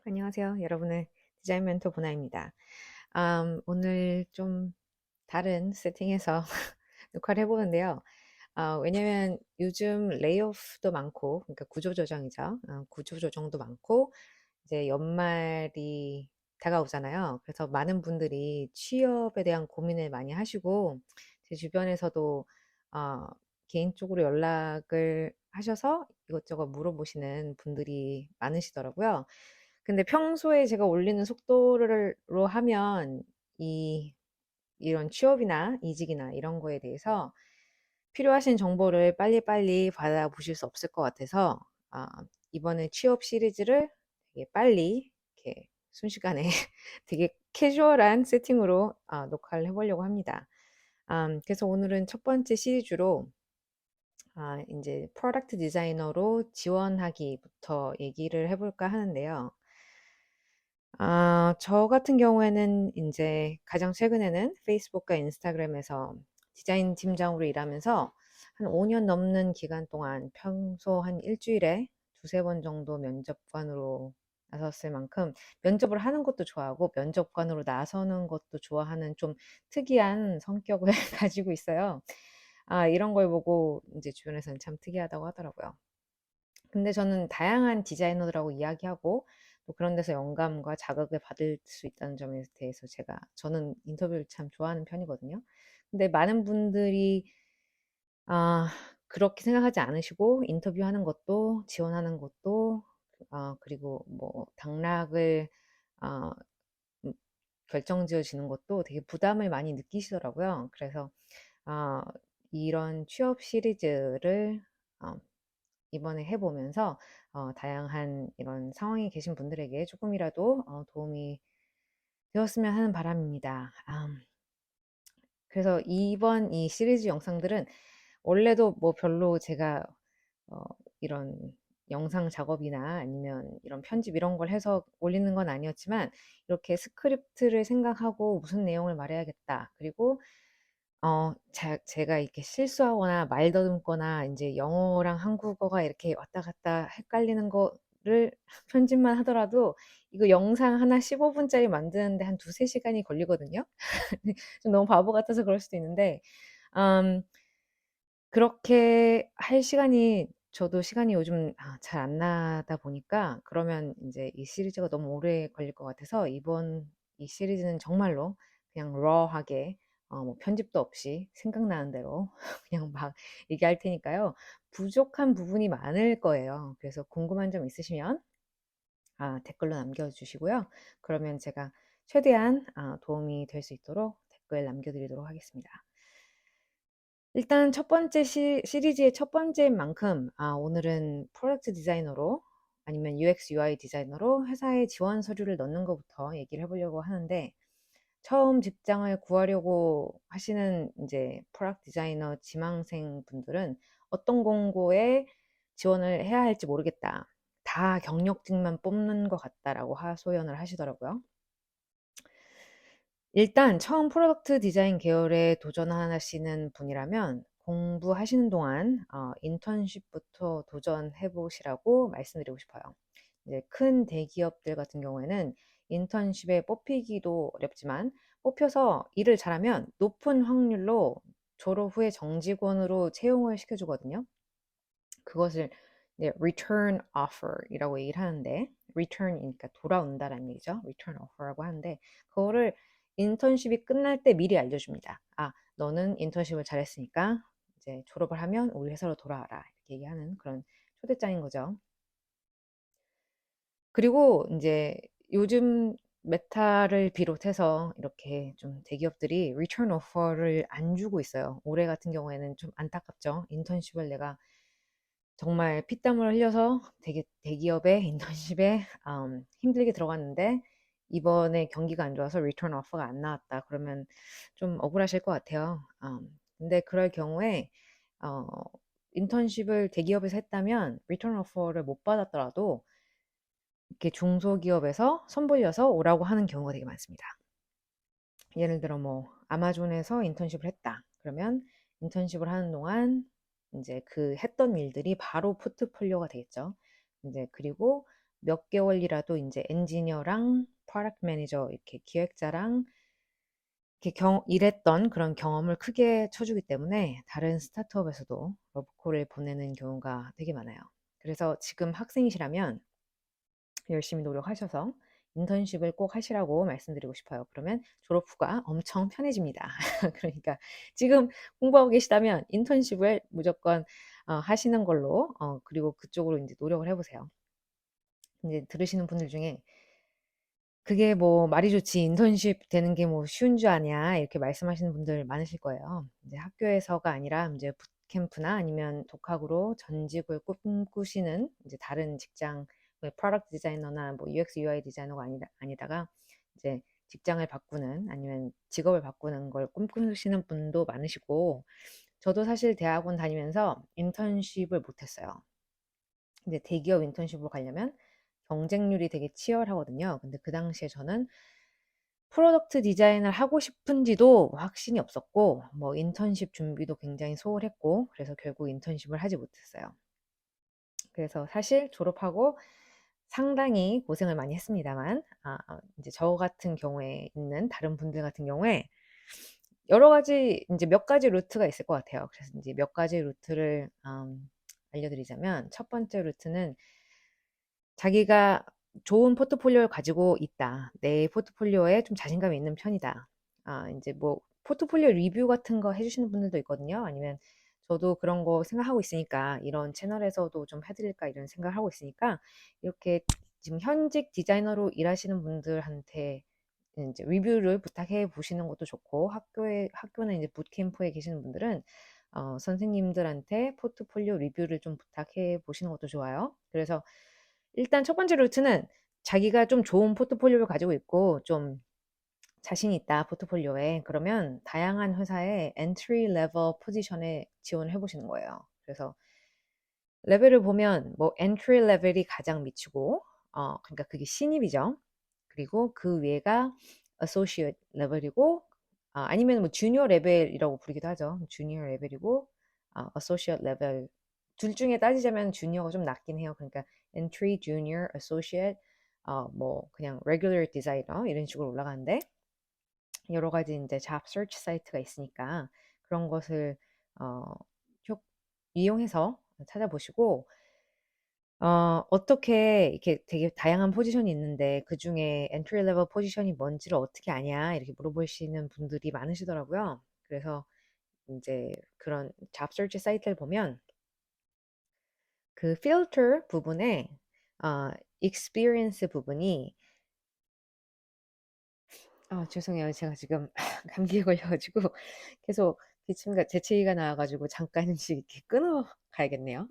안녕하세요. 여러분의 디자인 멘토 보나입니다. 오늘 좀 다른 세팅에서 녹화를 해보는데요. 왜냐면 요즘 레이오프도 많고, 그러니까 구조조정이죠. 구조조정도 많고, 이제 연말이 다가오잖아요. 그래서 많은 분들이 취업에 대한 고민을 많이 하시고, 제 주변에서도 어, 개인적으로 연락을 하셔서 이것저것 물어보시는 분들이 많으시더라고요. 근데 평소에 제가 올리는 속도로 하면 이 이런 취업이나 이직이나 이런 거에 대해서 필요하신 정보를 빨리빨리 받아보실 수 없을 것 같아서 아, 이번에 취업 시리즈를 되게 빨리 이렇게 순식간에 되게 캐주얼한 세팅으로 녹화를 해보려고 합니다. 그래서 오늘은 첫 번째 시리즈로 이제 프로덕트 디자이너로 지원하기부터 얘기를 해볼까 하는데요. 저 같은 경우에는 이제 가장 최근에는 페이스북과 인스타그램에서 디자인 팀장으로 일하면서 한 5년 넘는 기간 동안 평소 한 일주일에 두세 번 정도 면접관으로 나섰을 만큼 면접을 하는 것도 좋아하고 면접관으로 나서는 것도 좋아하는 좀 특이한 성격을 가지고 있어요. 이런 걸 보고 이제 주변에서는 참 특이하다고 하더라고요. 근데 저는 다양한 디자이너들하고 이야기하고 또 그런 데서 영감과 자극을 받을 수 있다는 점에 대해서 저는 인터뷰를 참 좋아하는 편이거든요. 근데 많은 분들이 아, 그렇게 생각하지 않으시고 인터뷰하는 것도 지원하는 것도 그리고 뭐 당락을 아, 음, 결정지어지는 것도 되게 부담을 많이 느끼시더라고요. 그래서 아, 이런 취업 시리즈를 어, 이번에 해보면서 다양한 이런 상황에 계신 분들에게 조금이라도 도움이 되었으면 하는 바람입니다. 그래서 이번 이 시리즈 영상들은 원래도 뭐 별로 제가 어, 이런 영상 작업이나 아니면 이런 편집 이런 걸 해서 올리는 건 아니었지만 이렇게 스크립트를 생각하고 무슨 내용을 말해야겠다. 그리고 제가 이렇게 실수하거나 말 더듬거나 이제 영어랑 한국어가 이렇게 왔다 갔다 헷갈리는 거를 편집만 하더라도 이거 영상 하나 15분짜리 만드는데 한 두세 시간이 걸리거든요. 좀 너무 바보 같아서 그럴 수도 있는데, 음, 그렇게 할 시간이 저도 시간이 요즘 잘 안 나다 보니까 그러면 이제 이 시리즈가 너무 오래 걸릴 것 같아서 이번 이 시리즈는 정말로 그냥 raw하게 뭐 편집도 없이 생각나는 대로 그냥 막 얘기할 테니까요. 부족한 부분이 많을 거예요. 그래서 궁금한 점 있으시면 댓글로 남겨주시고요. 그러면 제가 최대한 도움이 될 수 있도록 댓글 남겨드리도록 하겠습니다. 일단 첫 번째 시리즈의 첫 번째인 만큼 오늘은 프로덕트 디자이너로 아니면 UX UI 디자이너로 회사에 지원 서류를 넣는 것부터 얘기를 해보려고 하는데 처음 직장을 구하려고 하시는 이제 프로덕트 디자이너 지망생 분들은 어떤 공고에 지원을 해야 할지 모르겠다. 다 경력직만 뽑는 것 같다라고 하소연을 하시더라고요. 일단 처음 프로덕트 디자인 계열에 도전하시는 분이라면 공부하시는 동안 인턴십부터 도전해 보시라고 말씀드리고 싶어요. 이제 큰 대기업들 같은 경우에는 인턴십에 뽑히기도 어렵지만 뽑혀서 일을 잘하면 높은 확률로 졸업 후에 정직원으로 채용을 시켜주거든요. 그것을 이제 return offer이라고 얘기를 하는데 return이니까 돌아온다라는 얘기죠. return offer라고 하는데 그거를 인턴십이 끝날 때 미리 알려줍니다. 너는 인턴십을 잘했으니까 이제 졸업을 하면 우리 회사로 돌아와라 이렇게 얘기하는 그런 초대장인 거죠. 그리고 이제 요즘 메타를 비롯해서 이렇게 좀 대기업들이 return offer를 안 주고 있어요. 올해 같은 경우에는 좀 안타깝죠. 인턴십을 내가 정말 피땀을 흘려서 되게 대기업의 인턴십에 힘들게 들어갔는데 이번에 경기가 안 좋아서 리턴 오퍼가 안 나왔다. 그러면 좀 억울하실 것 같아요. 근데 그럴 경우에 어, 인턴십을 대기업에서 했다면 리턴 오퍼를 못 받았더라도 이렇게 중소기업에서 선보여서 오라고 하는 경우가 되게 많습니다. 예를 들어 뭐 아마존에서 인턴십을 했다. 그러면 인턴십을 하는 동안 이제 그 했던 일들이 바로 포트폴리오가 되겠죠. 이제 그리고 몇 개월이라도 이제 엔지니어랑 프로덕트 매니저 이렇게 기획자랑 이렇게 일했던 그런 경험을 크게 쳐주기 때문에 다른 스타트업에서도 러브콜을 보내는 경우가 되게 많아요. 그래서 지금 학생이시라면 열심히 노력하셔서 인턴십을 꼭 하시라고 말씀드리고 싶어요. 그러면 졸업 후가 엄청 편해집니다. 그러니까 지금 공부하고 계시다면 인턴십을 무조건 하시는 걸로 그리고 그쪽으로 이제 노력을 해보세요. 이제 들으시는 분들 중에 그게 뭐 말이 좋지 인턴십 되는 게 뭐 쉬운 줄 아냐 이렇게 말씀하시는 분들 많으실 거예요. 이제 학교에서가 아니라 이제 붓캠프나 아니면 독학으로 전직을 꿈꾸시는 이제 다른 직장 뭐 프로덕트 디자이너나 뭐 UX UI 디자이너가 아니다가 이제 직장을 바꾸는 아니면 직업을 바꾸는 걸 꿈꾸시는 분도 많으시고 저도 사실 대학원 다니면서 인턴십을 못했어요. 이제 대기업 인턴십으로 가려면 경쟁률이 되게 치열하거든요. 근데 그 당시에 저는 프로덕트 디자인을 하고 싶은지도 확신이 없었고, 뭐 인턴십 준비도 굉장히 소홀했고, 그래서 결국 인턴십을 하지 못했어요. 그래서 사실 졸업하고 상당히 고생을 많이 했습니다만, 이제 저 같은 경우에 있는 다른 분들 같은 경우에 여러 가지, 이제 몇 가지 루트가 있을 것 같아요. 그래서 이제 몇 가지 루트를 알려드리자면, 첫 번째 루트는 자기가 좋은 포트폴리오를 가지고 있다. 내 포트폴리오에 좀 자신감이 있는 편이다. 이제 뭐 포트폴리오 리뷰 같은 거 해주시는 분들도 있거든요. 아니면 저도 그런 거 생각하고 있으니까 이런 채널에서도 좀 해드릴까 이런 생각을 하고 있으니까 이렇게 지금 현직 디자이너로 일하시는 분들한테 이제 리뷰를 부탁해 보시는 것도 좋고 학교는 이제 붓캠프에 계시는 분들은 선생님들한테 포트폴리오 리뷰를 좀 부탁해 보시는 것도 좋아요. 그래서 일단 첫 번째 루트는 자기가 좀 좋은 포트폴리오를 가지고 있고 좀 자신 있다 포트폴리오에 그러면 다양한 회사의 엔트리 레벨 포지션에 지원을 해보시는 거예요. 그래서 레벨을 보면 뭐 엔트리 레벨이 가장 미치고 그러니까 그게 신입이죠. 그리고 그 위에가 associate 레벨이고 아니면 뭐 주니어 레벨이라고 부르기도 하죠. 주니어 레벨이고 associate 레벨 둘 중에 따지자면 주니어가 좀 낫긴 해요. 그러니까 entry, junior, associate 뭐 그냥 regular designer 이런 식으로 올라가는데 여러 가지 이제 잡 서치 사이트가 있으니까 그런 것을 어, 이용해서 찾아보시고 어떻게 이렇게 되게 다양한 포지션이 있는데 그중에 엔트리 레벨 포지션이 뭔지를 어떻게 아냐 이렇게 물어보시는 분들이 많으시더라고요. 그래서 이제 그런 잡 서치 사이트를 보면 그 필터 부분에 experience 부분이 죄송해요. 제가 지금 감기에 걸려가지고 계속 기침과 재채기가 나와가지고 잠깐씩 이렇게 끊어 가야겠네요.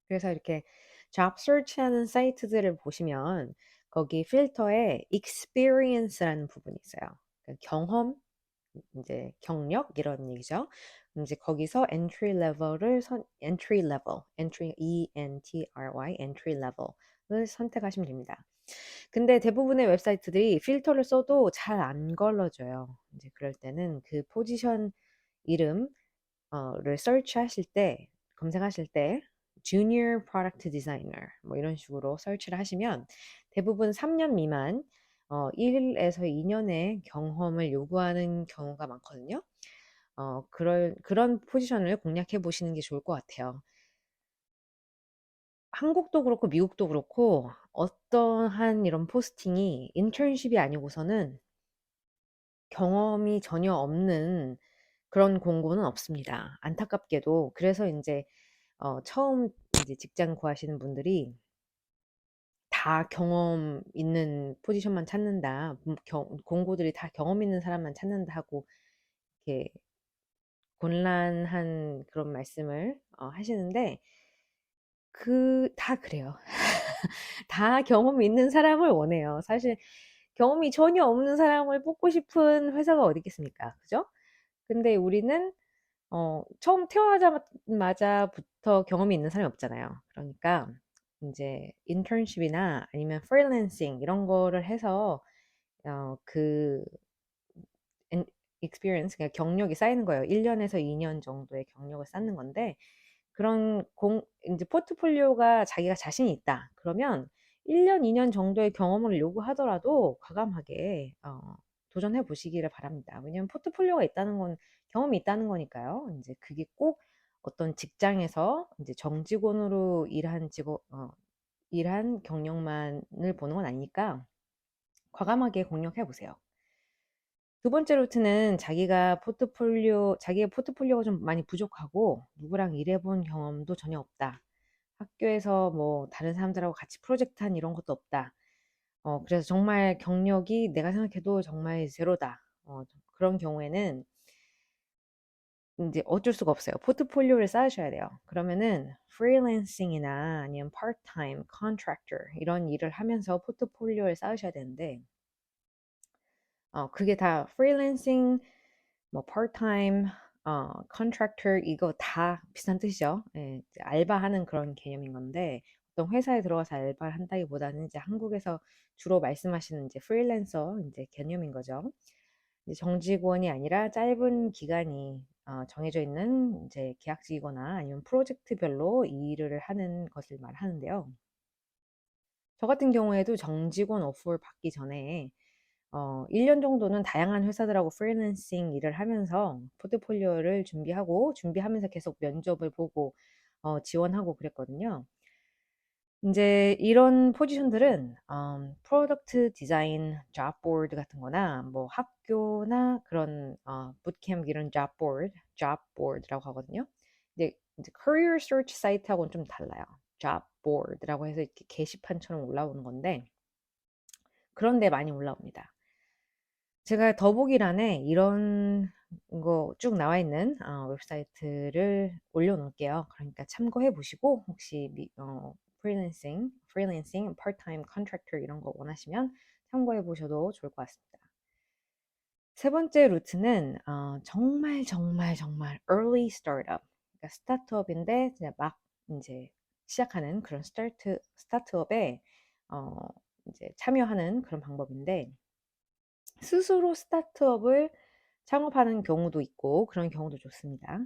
그래서 이렇게 잡 서치하는 사이트들을 보시면 거기 필터에 experience라는 부분이 있어요. 그러니까 경험, 이제 경력 이런 얘기죠. 이제 거기서 entry level, entry E-N-T-R-Y, entry level을 선택하시면 됩니다. 근데 대부분의 웹사이트들이 필터를 써도 잘 안 걸러줘요. 이제 그럴 때는 그 포지션 이름 를 서치하실 때 검색하실 때 Junior Product Designer 뭐 이런 식으로 서치를 하시면 대부분 3년 미만 1에서 2년의 경험을 요구하는 경우가 많거든요. 그런 포지션을 공략해 보시는 게 좋을 것 같아요. 한국도 그렇고 미국도 그렇고 어떠한 이런 포스팅이 인턴십이 아니고서는 경험이 전혀 없는 그런 공고는 없습니다. 안타깝게도. 그래서 인제 처음 이제 직장 구하시는 분들이 다 경험 있는 포지션만 찾는다. 공고들이 다 경험 있는 사람만 찾는다 하고 이렇게 곤란한 그런 말씀을 하시는데 다 그래요. 다 경험이 있는 사람을 원해요. 사실 경험이 전혀 없는 사람을 뽑고 싶은 회사가 어디 있겠습니까? 그죠? 근데 우리는 처음 태어나자마자부터 경험이 있는 사람이 없잖아요. 그러니까 인제 인턴십이나 아니면 프리랜싱 이런 거를 해서 그 엔 experience 그러니까 경력이 쌓이는 거예요. 1 년에서 2년 정도의 경력을 쌓는 건데 그런 이제 포트폴리오가 자기가 자신이 있다. 그러면 1년, 2년 정도의 경험을 요구하더라도 과감하게 도전해 보시기를 바랍니다. 왜냐하면 포트폴리오가 있다는 건 경험이 있다는 거니까요. 이제 그게 꼭 어떤 직장에서 이제 정직원으로 일한 경력만을 보는 건 아니니까 과감하게 공략해 보세요. 두 번째 루트는 자기의 포트폴리오가 좀 많이 부족하고 누구랑 일해본 경험도 전혀 없다. 학교에서 뭐 다른 사람들하고 같이 프로젝트 한 이런 것도 없다. 그래서 정말 경력이 내가 생각해도 정말 제로다. 그런 경우에는 이제 어쩔 수가 없어요. 포트폴리오를 쌓으셔야 돼요. 그러면은 프리랜싱이나 아니면 파트타임, 컨트랙터 이런 일을 하면서 포트폴리오를 쌓으셔야 되는데 그게 다 프리랜싱, 뭐 파트타임, 컨트랙터 이거 다 비슷한 뜻이죠. 예, 이제 알바하는 그런 개념인 건데 어떤 회사에 들어가서 알바를 한다기보다는 이제 한국에서 주로 말씀하시는 이제 프리랜서 이제 개념인 거죠. 이제 정직원이 아니라 짧은 기간이 정해져 있는 이제 계약직이거나 아니면 프로젝트별로 이 일을 하는 것을 말하는데요. 저 같은 경우에도 정직원 오퍼를 받기 전에 1년 정도는 다양한 회사들하고 프리랜싱 일을 하면서 포트폴리오를 준비하면서 계속 면접을 보고 지원하고 그랬거든요. 이제 이런 포지션들은 프로덕트 디자인 잡보드 같은 거나 뭐 학교나 그런 부트캠프 이런 잡보드라고 하거든요. 이제 career search 사이트하고는 좀 달라요. 잡보드라고 해서 이렇게 게시판처럼 올라오는 건데 그런 데 많이 올라옵니다. 제가 더보기란에 이런 거 쭉 나와 있는 웹사이트를 올려놓을게요. 그러니까 참고해 보시고 혹시 프리랜싱, 파트타임 컨트랙터 이런 거 원하시면 참고해 보셔도 좋을 것 같습니다. 세 번째 루트는 정말 정말 정말 early startup, 그러니까 스타트업인데 막 이제 시작하는 그런 스타트업에 어, 이제 참여하는 그런 방법인데 스스로 스타트업을 창업하는 경우도 있고 그런 경우도 좋습니다.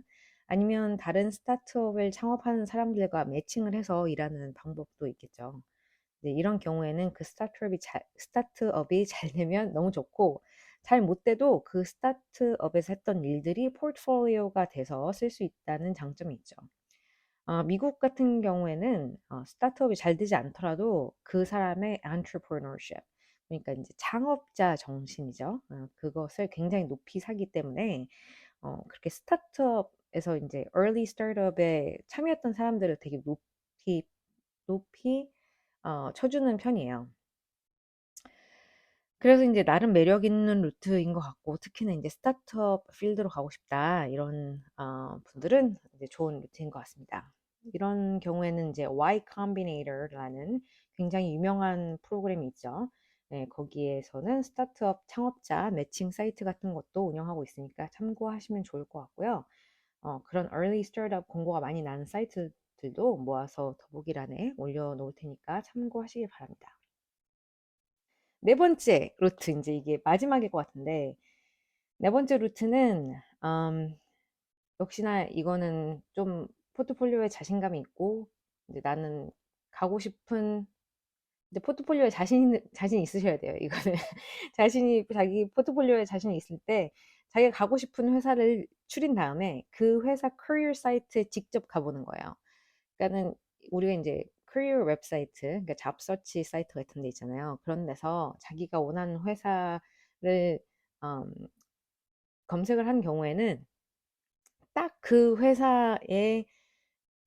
아니면 다른 스타트업을 창업하는 사람들과 매칭을 해서 일하는 방법도 있겠죠. 이런 경우에는 그 스타트업이 잘 되면 너무 좋고 잘 못 돼도 그 스타트업에서 했던 일들이 포트폴리오가 돼서 쓸 수 있다는 장점이 있죠. 미국 같은 경우에는 스타트업이 잘 되지 않더라도 그 사람의 entrepreneurship, 그러니까 이제 창업자 정신이죠. 그것을 굉장히 높이 사기 때문에 그렇게 스타트업에서 이제 early startup에 참여했던 사람들을 되게 높이 쳐주는 편이에요. 그래서 이제 나름 매력 있는 루트인 것 같고 특히나 이제 스타트업 필드로 가고 싶다 이런 분들은 이제 좋은 루트인 것 같습니다. 이런 경우에는 이제 Y Combinator라는 굉장히 유명한 프로그램이 있죠. 네, 거기에서는 스타트업 창업자 매칭 사이트 같은 것도 운영하고 있으니까 참고하시면 좋을 것 같고요. 그런 early startup 공고가 많이 나는 사이트들도 모아서 더보기란에 올려놓을 테니까 참고하시기 바랍니다. 네 번째 루트, 이제 이게 마지막일 것 같은데, 네 번째 루트는, 역시나 이거는 좀 포트폴리오에 자신감이 있고, 이제 나는 가고 싶은, 이제 포트폴리오에 자신 있으셔야 돼요. 이거는. 자기 포트폴리오에 자신이 있을 때, 자기가 가고 싶은 회사를 추린 다음에 그 회사 커리어 사이트에 직접 가보는 거예요. 그러니까는 우리가 이제 커리어 웹사이트, 그러니까 잡서치 사이트 같은 데 있잖아요. 그런 데서 자기가 원하는 회사를 음, 검색을 한 경우에는 딱 그 회사에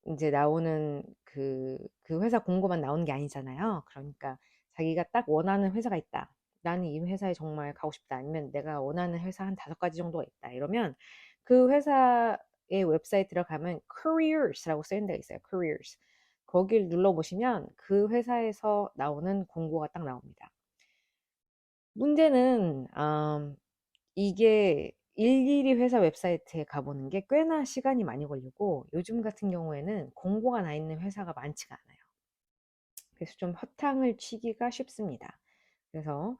이제 나오는 그 회사 공고만 나오는 게 아니잖아요. 그러니까 자기가 딱 원하는 회사가 있다. 나는 이 회사에 정말 가고 싶다. 아니면 내가 원하는 회사 한 5가지 정도가 있다. 이러면 그 회사의 웹사이트 들어가면 careers라고 쓰인 데가 있어요. careers. 거길 눌러보시면 그 회사에서 나오는 공고가 딱 나옵니다. 문제는 이게 일일이 회사 웹사이트에 가보는 게 꽤나 시간이 많이 걸리고 요즘 같은 경우에는 공고가 나 있는 회사가 많지가 않아요. 그래서 좀 허탕을 치기가 쉽습니다. 그래서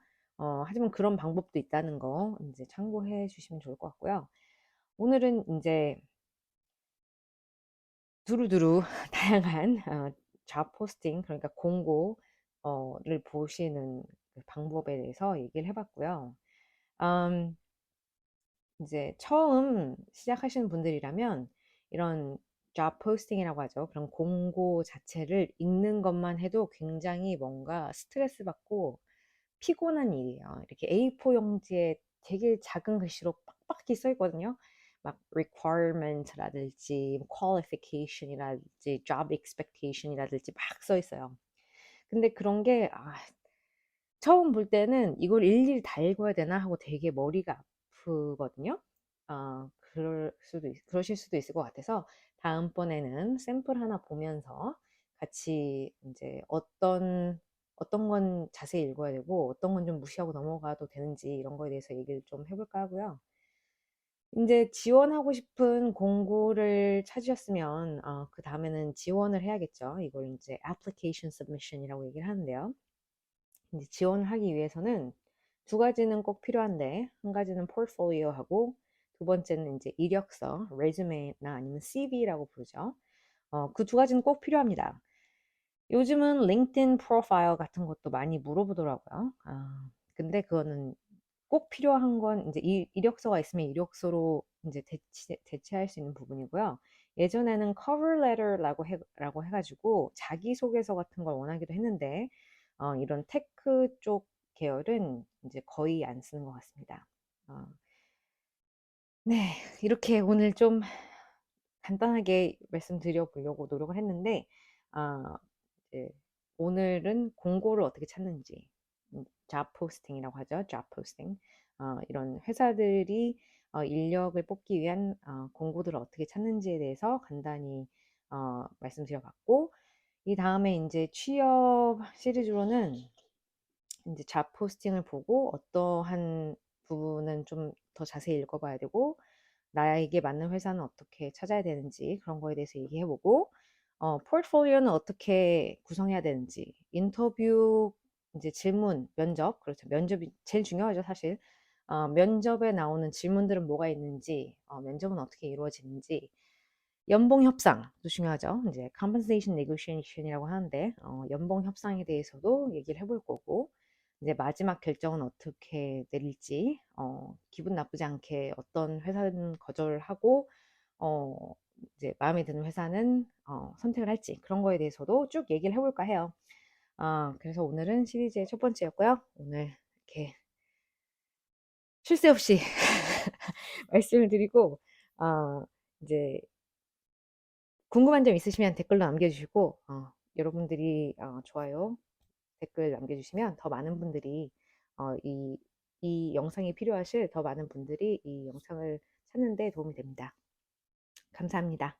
하지만 그런 방법도 있다는 거 이제 참고해 주시면 좋을 것 같고요. 오늘은 이제 두루두루 다양한 잡 포스팅, 그러니까 공고를 보시는 그 방법에 대해서 얘기를 해봤고요. 음, 이제 처음 시작하시는 분들이라면 이런 job posting이라고 하죠. 그런 공고 자체를 읽는 것만 해도 굉장히 뭔가 스트레스 받고 피곤한 일이에요. 이렇게 A4 용지에 되게 작은 글씨로 빡빡이 써 있거든요. 막 requirement라든지 qualification이라든지 job expectation이라든지 막 써 있어요. 근데 그런 게 처음 볼 때는 이걸 일일이 다 읽어야 되나 하고 되게 머리가 아프거든요. 그러실 수도 있을 것 같아서 다음번에는 샘플 하나 보면서 같이 이제 어떤 건 자세히 읽어야 되고 어떤 건 좀 무시하고 넘어가도 되는지 이런 거에 대해서 얘기를 좀 해볼까 하고요. 이제 지원하고 싶은 공고를 찾으셨으면 그 다음에는 지원을 해야겠죠. 이걸 이제 application submission이라고 얘기를 하는데요. 이제 지원을 하기 위해서는 두 가지는 꼭 필요한데 한 가지는 포트폴리오하고 두 번째는 이제 이력서, 레주메나 아니면 CV라고 부르죠. 그 두 가지는 꼭 필요합니다. 요즘은 링크드인 프로파일 같은 것도 많이 물어보더라고요. 근데 그거는 꼭 필요한 건 이제 이력서가 있으면 이력서로 이제 대체할 수 있는 부분이고요. 예전에는 cover letter라고 해가지고 자기소개서 같은 걸 원하기도 했는데 이런 테크 쪽 계열은 이제 거의 안 쓰는 것 같습니다. 네, 이렇게 오늘 좀 간단하게 말씀드려 보려고 노력을 했는데 아, 이제 오늘은 공고를 어떻게 찾는지, 잡 포스팅이라고 하죠. 잡 포스팅. 이런 회사들이 인력을 뽑기 위한 공고들을 어떻게 찾는지에 대해서 간단히 말씀드려봤고, 이 다음에 이제 취업 시리즈로는 이제 잡 포스팅을 보고 어떠한 부분은 좀 더 자세히 읽어봐야 되고 나에게 맞는 회사는 어떻게 찾아야 되는지 그런 거에 대해서 얘기해보고 포트폴리오는 어떻게 구성해야 되는지 인터뷰 이제 질문 면접 그렇죠 면접이 제일 중요하죠 사실 면접에 나오는 질문들은 뭐가 있는지 면접은 어떻게 이루어지는지 연봉 협상도 중요하죠 이제 compensation negotiation이라고 하는데 연봉 협상에 대해서도 얘기를 해볼 거고 이제 마지막 결정은 어떻게 내릴지, 기분 나쁘지 않게 어떤 회사는 거절하고, 이제 마음에 드는 회사는 선택을 할지 그런 거에 대해서도 쭉 얘기를 해볼까 해요. 그래서 오늘은 시리즈의 첫 번째였고요. 오늘 이렇게 쉴 새 없이 말씀을 드리고, 이제 궁금한 점 있으시면 댓글로 남겨주시고, 여러분들이 좋아요, 댓글 남겨주시면 더 많은 분들이 이 영상이 필요하실 더 많은 분들이 이 영상을 찾는 데 도움이 됩니다. 감사합니다.